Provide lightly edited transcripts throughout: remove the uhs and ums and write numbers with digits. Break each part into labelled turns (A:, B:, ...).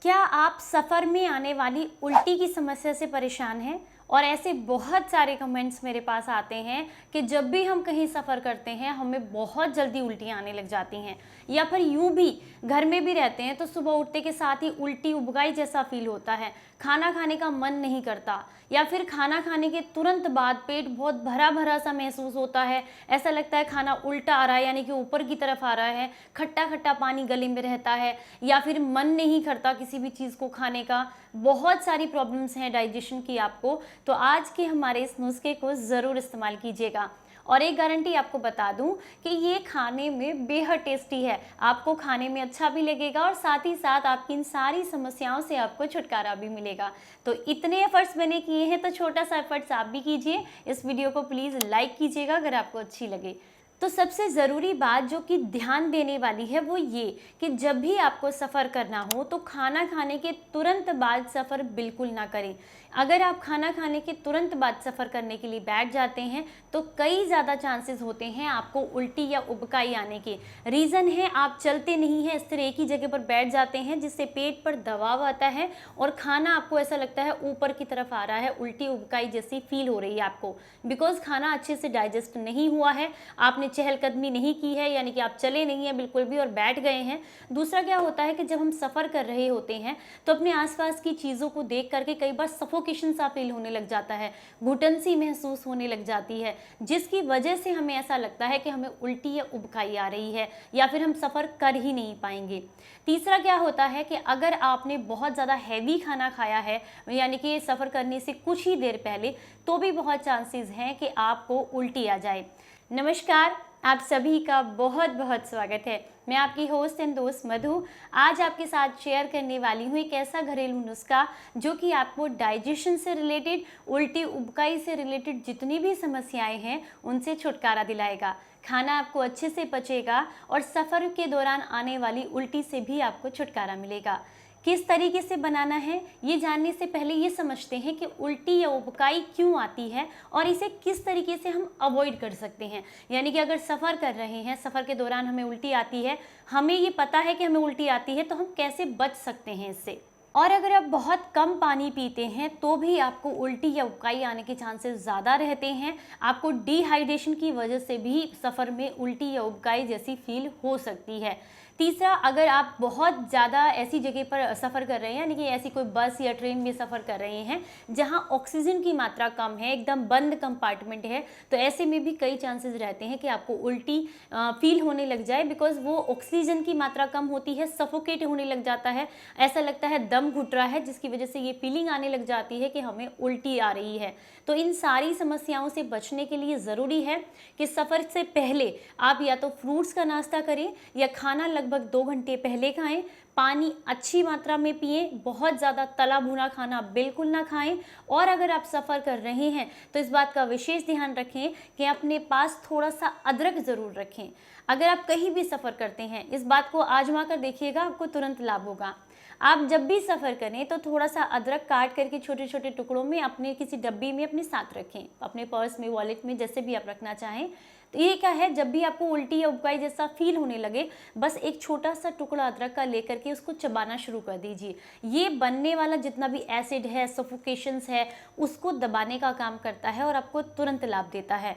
A: क्या आप सफ़र में आने वाली उल्टी की समस्या से परेशान हैं? और ऐसे बहुत सारे कमेंट्स मेरे पास आते हैं कि जब भी हम कहीं सफ़र करते हैं हमें बहुत जल्दी उल्टियाँ आने लग जाती हैं, या फिर यूँ भी घर में भी रहते हैं तो सुबह उठते के साथ ही उल्टी उबकाई जैसा फील होता है, खाना खाने का मन नहीं करता, या फिर खाना खाने के तुरंत बाद पेट बहुत भरा भरा सा महसूस होता है। ऐसा लगता है खाना उल्टा आ रहा है, यानी कि ऊपर की तरफ आ रहा है, खट्टा खट्टा पानी गले में रहता है, या फिर मन नहीं करता किसी भी चीज़ को खाने का। बहुत सारी प्रॉब्लम्स हैं डाइजेशन की आपको, तो आज के हमारे इस नुस्खे को ज़रूर इस्तेमाल कीजिएगा। और एक गारंटी आपको बता दूं कि ये खाने में बेहद टेस्टी है, आपको खाने में अच्छा भी लगेगा और साथ ही साथ आपकी इन सारी समस्याओं से आपको छुटकारा भी मिलेगा। तो इतने एफर्ट्स मैंने किए हैं, तो छोटा सा एफर्ट्स आप भी कीजिए। इस वीडियो को प्लीज़ लाइक कीजिएगा अगर आपको अच्छी लगे। तो सबसे ज़रूरी बात जो कि ध्यान देने वाली है वो ये कि जब भी आपको सफ़र करना हो तो खाना खाने के तुरंत बाद सफ़र बिल्कुल ना करें। अगर आप खाना खाने के तुरंत बाद सफ़र करने के लिए बैठ जाते हैं तो कई ज़्यादा चांसेस होते हैं आपको उल्टी या उबकाई आने के। रीज़न है आप चलते नहीं हैं, इस तरह एक ही जगह पर बैठ जाते हैं जिससे पेट पर दबाव आता है और खाना आपको ऐसा लगता है ऊपर की तरफ आ रहा है, उल्टी उबकाई जैसी फील हो रही है आपको, बिकॉज़ खाना अच्छे से डाइजेस्ट नहीं हुआ है, आपने चहलकदमी नहीं की है, यानी कि आप चले नहीं हैं बिल्कुल भी और बैठ गए हैं। दूसरा क्या होता है कि जब हम सफ़र कर रहे होते हैं तो अपने आसपास की चीज़ों को देख करके कई बार सफोकेशन सा फील होने लग जाता है, घुटन सी महसूस होने लग जाती है, जिसकी वजह से हमें ऐसा लगता है कि हमें उल्टी या उबकाई आ रही है या फिर हम सफ़र कर ही नहीं पाएंगे। तीसरा क्या होता है कि अगर आपने बहुत ज़्यादा हैवी खाना खाया है, यानी कि सफ़र करने से कुछ ही देर पहले, तो भी बहुत चांसेस हैं कि आपको उल्टी आ जाए। नमस्कार, आप सभी का बहुत बहुत स्वागत है। मैं आपकी होस्ट एंड दोस्त मधु आज आपके साथ शेयर करने वाली हूँ एक ऐसा घरेलू नुस्खा जो कि आपको डाइजेशन से रिलेटेड, उल्टी उबकाई से रिलेटेड जितनी भी समस्याएं हैं उनसे छुटकारा दिलाएगा। खाना आपको अच्छे से पचेगा और सफ़र के दौरान आने वाली उल्टी से भी आपको छुटकारा मिलेगा। किस तरीके से बनाना है ये जानने से पहले ये समझते हैं कि उल्टी या उबकाई क्यों आती है और इसे किस तरीके से हम अवॉइड कर सकते हैं। यानी कि अगर सफ़र कर रहे हैं, सफ़र के दौरान हमें उल्टी आती है, हमें ये पता है कि हमें उल्टी आती है, तो हम कैसे बच सकते हैं इससे। और अगर आप बहुत कम पानी पीते हैं तो भी आपको उल्टी या उबकाई आने के चांसेस ज़्यादा रहते हैं। आपको डिहाइड्रेशन की वजह से भी सफ़र में उल्टी या उबकाई जैसी फील हो सकती है। तीसरा, अगर आप बहुत ज़्यादा ऐसी जगह पर सफ़र कर रहे हैं, यानी कि ऐसी कोई बस या ट्रेन में सफ़र कर रहे हैं जहां ऑक्सीजन की मात्रा कम है, एकदम बंद कंपार्टमेंट है, तो ऐसे में भी कई चांसेस रहते हैं कि आपको उल्टी फील होने लग जाए, बिकॉज वो ऑक्सीजन की मात्रा कम होती है, सफोकेट होने लग जाता है, ऐसा लगता है दम घुट रहा है, जिसकी वजह से ये फीलिंग आने लग जाती है कि हमें उल्टी आ रही है। तो इन सारी समस्याओं से बचने के लिए ज़रूरी है कि सफ़र से पहले आप या तो फ्रूट्स का नाश्ता करें या खाना लगभग 2 घंटे पहले खाएं, पानी अच्छी मात्रा में पिएं, बहुत ज़्यादा तला भुना खाना बिल्कुल ना खाएं, और अगर आप सफ़र कर रहे हैं तो इस बात का विशेष ध्यान रखें कि अपने पास थोड़ा सा अदरक ज़रूर रखें। अगर आप कहीं भी सफ़र करते हैं, इस बात को आजमा कर देखिएगा, आपको तुरंत लाभ होगा। आप जब भी सफ़र करें तो थोड़ा सा अदरक काट करके छोटे छोटे टुकड़ों में अपने किसी डब्बी में अपने साथ रखें, अपने पर्स में, वॉलेट में, जैसे भी आप रखना चाहें। तो ये क्या है, जब भी आपको उल्टी या उबकाई जैसा फील होने लगे, बस एक छोटा सा टुकड़ा अदरक का लेकर के उसको चबाना शुरू कर दीजिए। ये बनने वाला जितना भी एसिड है, सफोकेशंस है, उसको दबाने का काम करता है और आपको तुरंत लाभ देता है।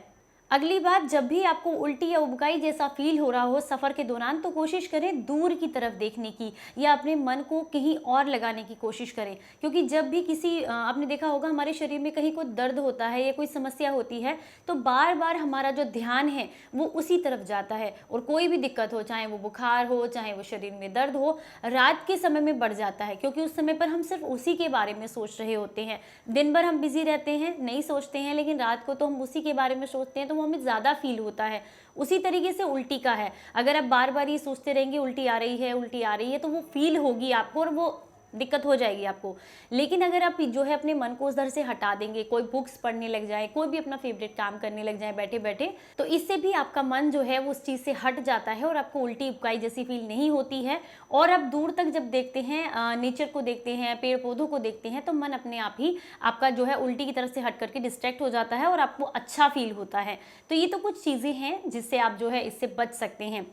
A: अगली बात, जब भी आपको उल्टी या उबकाई जैसा फील हो रहा हो सफ़र के दौरान, तो कोशिश करें दूर की तरफ देखने की या अपने मन को कहीं और लगाने की कोशिश करें, क्योंकि जब भी किसी आपने देखा होगा हमारे शरीर में कहीं कोई दर्द होता है या कोई समस्या होती है तो बार बार हमारा जो ध्यान है वो उसी तरफ जाता है, और कोई भी दिक्कत हो, चाहे वो बुखार हो, चाहे वो शरीर में दर्द हो, रात के समय में बढ़ जाता है, क्योंकि उस समय पर हम सिर्फ उसी के बारे में सोच रहे होते हैं। दिन भर हम बिजी रहते हैं, नहीं सोचते हैं, लेकिन रात को तो हम उसी के बारे में सोचते हैं, तो हमें ज़्यादा फील होता है। उसी तरीके से उल्टी का है, अगर आप बार बार ये सोचते रहेंगे उल्टी आ रही है, उल्टी आ रही है, तो वो फील होगी आपको और वो दिक्कत हो जाएगी आपको। लेकिन अगर आप जो है अपने मन को उधर से हटा देंगे, कोई बुक्स पढ़ने लग जाए, कोई भी अपना फेवरेट काम करने लग जाए बैठे बैठे, तो इससे भी आपका मन जो है वो उस चीज़ से हट जाता है और आपको उल्टी उबकाई जैसी फील नहीं होती है। और आप दूर तक जब देखते हैं, नेचर को देखते हैं, पेड़ पौधों को देखते हैं, तो मन अपने आप ही आपका जो है उल्टी की तरफ से हट करके डिस्ट्रैक्ट हो जाता है और आपको अच्छा फील होता है। तो ये तो कुछ चीज़ें हैं जिससे आप जो है इससे बच सकते हैं।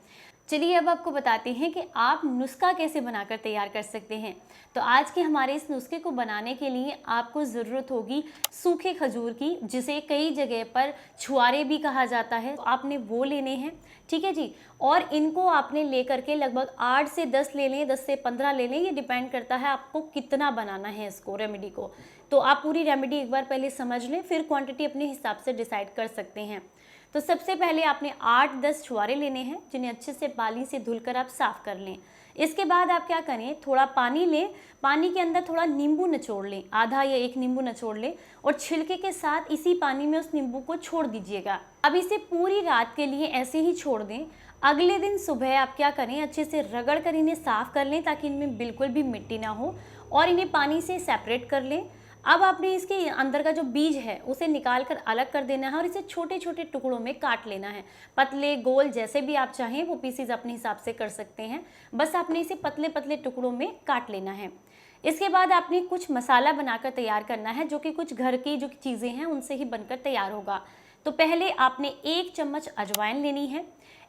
A: चलिए अब आपको बताते हैं कि आप नुस्खा कैसे बनाकर तैयार कर सकते हैं। तो आज के हमारे इस नुस्खे को बनाने के लिए आपको ज़रूरत होगी सूखे खजूर की, जिसे कई जगह पर छुआरे भी कहा जाता है। तो आपने वो लेने हैं, ठीक है जी। और इनको आपने लेकर के लगभग 8 से 10 ले लें, 10 से 15 ले लें, ये डिपेंड करता है आपको कितना बनाना है इसको, रेमेडी को। तो आप पूरी रेमेडी एक बार पहले समझ लें, फिर क्वांटिटी अपने हिसाब से डिसाइड कर सकते हैं। तो सबसे पहले आपने 8-10 छुआरे लेने हैं, जिन्हें अच्छे से बाली से धुलकर आप साफ़ कर लें। इसके बाद आप क्या करें, थोड़ा पानी लें, पानी के अंदर थोड़ा नींबू निचोड़ लें, आधा या 1 नींबू निचोड़ लें और छिलके के साथ इसी पानी में उस नींबू को छोड़ दीजिएगा। अब इसे पूरी रात के लिए ऐसे ही छोड़ दें। अगले दिन सुबह आप क्या करें, अच्छे से रगड़ कर इन्हें साफ़ कर लें ताकि इनमें बिल्कुल भी मिट्टी ना हो, और इन्हें पानी से सेपरेट कर लें। अब आपने इसके अंदर का जो बीज है उसे निकाल कर अलग कर देना है और इसे छोटे छोटे टुकड़ों में काट लेना है। पतले गोल जैसे भी आप चाहें वो पीसेज अपने हिसाब से कर सकते हैं, बस आपने इसे पतले पतले टुकड़ों में काट लेना है। इसके बाद आपने कुछ मसाला बनाकर तैयार करना है, जो कि कुछ घर की जो चीज़ें हैं उनसे ही बनकर तैयार होगा। तो पहले आपने 1 चम्मच अजवाइन लेनी है,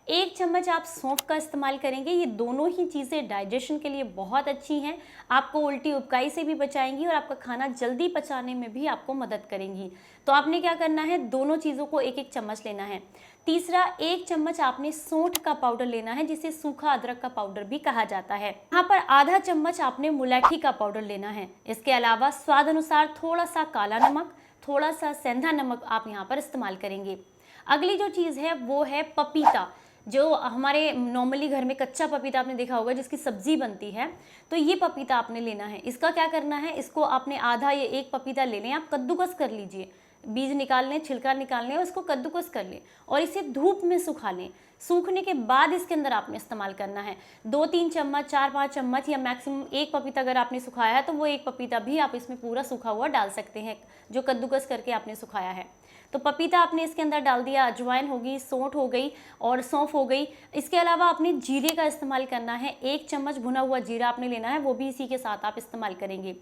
A: 1 चम्मच आप सौंफ का इस्तेमाल करेंगे। ये दोनों ही चीज़ें डाइजेशन के लिए बहुत अच्छी हैं, आपको उल्टी उबकाई से भी बचाएंगी और आपका खाना जल्दी पचाने में भी आपको मदद करेंगी। तो आपने क्या करना है, दोनों चीज़ों को 1-1 चम्मच लेना है। तीसरा, 1 चम्मच आपने सौंठ का पाउडर लेना है, जिसे सूखा अदरक का पाउडर भी कहा जाता है। यहाँ पर आधा चम्मच आपने मुलैठी का पाउडर लेना है। इसके अलावा स्वाद अनुसार थोड़ा सा काला नमक, थोड़ा सा सेंधा नमक आप यहाँ पर इस्तेमाल करेंगे। अगली जो चीज़ है वो है पपीता, जो हमारे नॉर्मली घर में कच्चा पपीता आपने देखा होगा जिसकी सब्जी बनती है, तो ये पपीता आपने लेना है। इसका क्या करना है, इसको आपने आधा या 1 पपीता ले लें, आप कद्दूकस कर लीजिए, बीज निकाल लें, छिलका निकाल लें और इसको कद्दूकस कर लें और इसे धूप में सुखा लें। सूखने के बाद इसके अंदर आपने इस्तेमाल करना है 2-3 चम्मच, 4-5 चम्मच या मैक्सिमम 1 पपीता अगर आपने सुखाया है तो वो 1 पपीता भी आप इसमें पूरा सूखा हुआ डाल सकते हैं, जो कद्दूकस करके आपने सुखाया है। तो पपीता आपने इसके अंदर डाल दिया, अजवाइन हो गई, सौंठ हो गई और सौंफ हो गई। इसके अलावा आपने जीरे का इस्तेमाल करना है, 1 चम्मच भुना हुआ जीरा आपने लेना है, वो भी इसी के साथ आप इस्तेमाल करेंगे।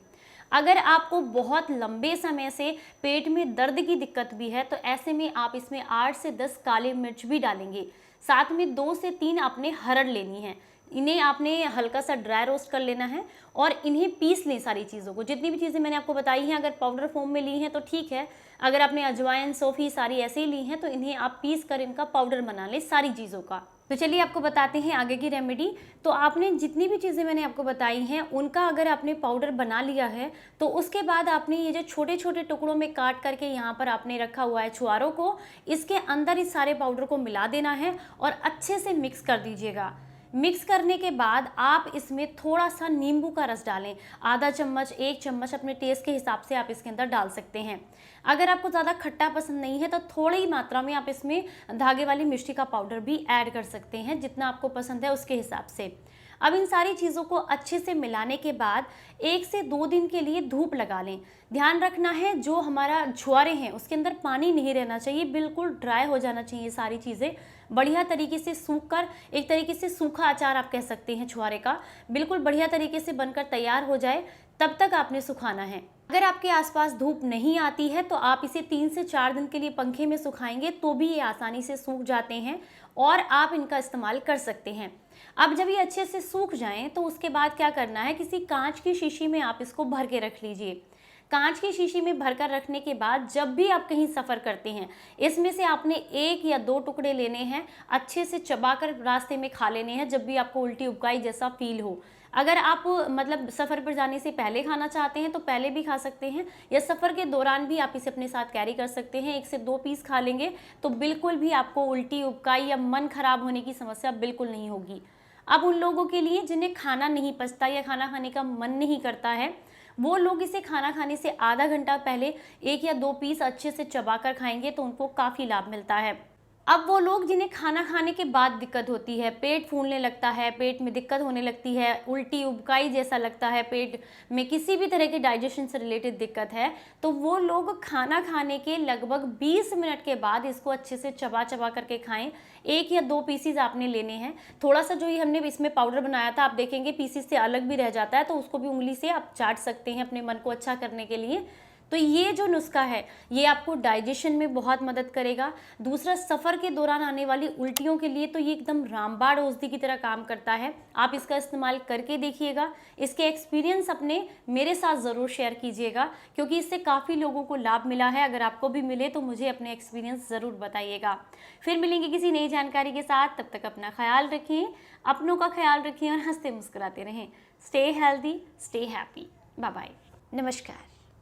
A: अगर आपको बहुत लंबे समय से पेट में दर्द की दिक्कत भी है तो ऐसे में आप इसमें 8 से 10 काले मिर्च भी डालेंगे। साथ में 2 से 3 आपने हरड़ लेनी है, इन्हें आपने हल्का सा ड्राई रोस्ट कर लेना है और इन्हें पीस लें। सारी चीज़ों को, जितनी भी चीज़ें मैंने आपको बताई हैं, अगर पाउडर फॉर्म में ली हैं तो ठीक है, अगर आपने अजवाइन सौंफी सारी ऐसे ही ली हैं तो इन्हें आप पीस कर इनका पाउडर बना लें सारी चीज़ों का। तो चलिए आपको बताते हैं आगे की रेमेडी। तो आपने जितनी भी चीज़ें मैंने आपको बताई हैं उनका अगर आपने पाउडर बना लिया है तो उसके बाद आपने ये जो छोटे छोटे टुकड़ों में काट करके यहाँ पर आपने रखा हुआ है छुआरों को, इसके अंदर इस सारे पाउडर को मिला देना है और अच्छे से मिक्स कर दीजिएगा। मिक्स करने के बाद आप इसमें थोड़ा सा नींबू का रस डालें, आधा चम्मच, 1 चम्मच अपने टेस्ट के हिसाब से आप इसके अंदर डाल सकते हैं। अगर आपको ज़्यादा खट्टा पसंद नहीं है तो थोड़ी ही मात्रा में आप इसमें धागे वाली मिर्ची का पाउडर भी ऐड कर सकते हैं, जितना आपको पसंद है उसके हिसाब से। अब इन सारी चीज़ों को अच्छे से मिलाने के बाद 1 से 2 दिन के लिए धूप लगा लें। ध्यान रखना है जो हमारा छुआरे हैं उसके अंदर पानी नहीं रहना चाहिए, बिल्कुल ड्राई हो जाना चाहिए सारी चीज़ें, बढ़िया तरीके से सूख कर, एक तरीके से सूखा अचार आप कह सकते हैं छुआरे का, बिल्कुल बढ़िया तरीके से बनकर तैयार हो जाए तब तक आपने सुखाना है। अगर आपके आसपास धूप नहीं आती है तो आप इसे 3 से 4 दिन के लिए पंखे में सुखाएंगे तो भी ये आसानी से सूख जाते हैं और आप इनका इस्तेमाल कर सकते हैं। अब जब ये अच्छे से सूख जाएं तो उसके बाद क्या करना है, किसी कांच की शीशी में आप इसको भर के रख लीजिए। कांच की शीशी में भरकर रखने के बाद जब भी आप कहीं सफ़र करते हैं इसमें से आपने 1 या 2 टुकड़े लेने हैं, अच्छे से चबाकर रास्ते में खा लेने हैं जब भी आपको उल्टी उबकाई जैसा फील हो। अगर आप मतलब सफ़र पर जाने से पहले खाना चाहते हैं तो पहले भी खा सकते हैं, या सफ़र के दौरान भी आप इसे अपने साथ कैरी कर सकते हैं। 1 से 2 पीस खा लेंगे तो बिल्कुल भी आपको उल्टी उबकाई या मन खराब होने की समस्या बिल्कुल नहीं होगी। अब उन लोगों के लिए जिन्हें खाना नहीं पचता या खाना खाने का मन नहीं करता है, वो लोग इसे खाना खाने से आधा घंटा पहले 1 या 2 पीस अच्छे से चबाकर खाएंगे तो उनको काफ़ी लाभ मिलता है। अब वो लोग जिन्हें खाना खाने के बाद दिक्कत होती है, पेट फूलने लगता है, पेट में दिक्कत होने लगती है, उल्टी उबकाई जैसा लगता है, पेट में किसी भी तरह के डाइजेशन से रिलेटेड दिक्कत है, तो वो लोग खाना खाने के लगभग 20 मिनट के बाद इसको अच्छे से चबा चबा करके खाएं। 1 या 2 पीसीज आपने लेने हैं। थोड़ा सा जो ये हमने इसमें पाउडर बनाया था आप देखेंगे पीसीज से अलग भी रह जाता है, तो उसको भी उंगली से आप चाट सकते हैं अपने मन को अच्छा करने के लिए। तो ये जो नुस्खा है ये आपको डाइजेशन में बहुत मदद करेगा। दूसरा, सफ़र के दौरान आने वाली उल्टियों के लिए तो ये एकदम रामबाण औषधि की तरह काम करता है। आप इसका इस्तेमाल करके देखिएगा, इसके एक्सपीरियंस अपने मेरे साथ ज़रूर शेयर कीजिएगा, क्योंकि इससे काफ़ी लोगों को लाभ मिला है। अगर आपको भी मिले तो मुझे अपने एक्सपीरियंस ज़रूर बताइएगा। फिर मिलेंगे किसी नई जानकारी के साथ, तब तक अपना ख्याल रखिए, अपनों का ख्याल रखिए और हंसते मुस्कुराते रहें। Stay healthy, stay happy. Bye bye, नमस्कार।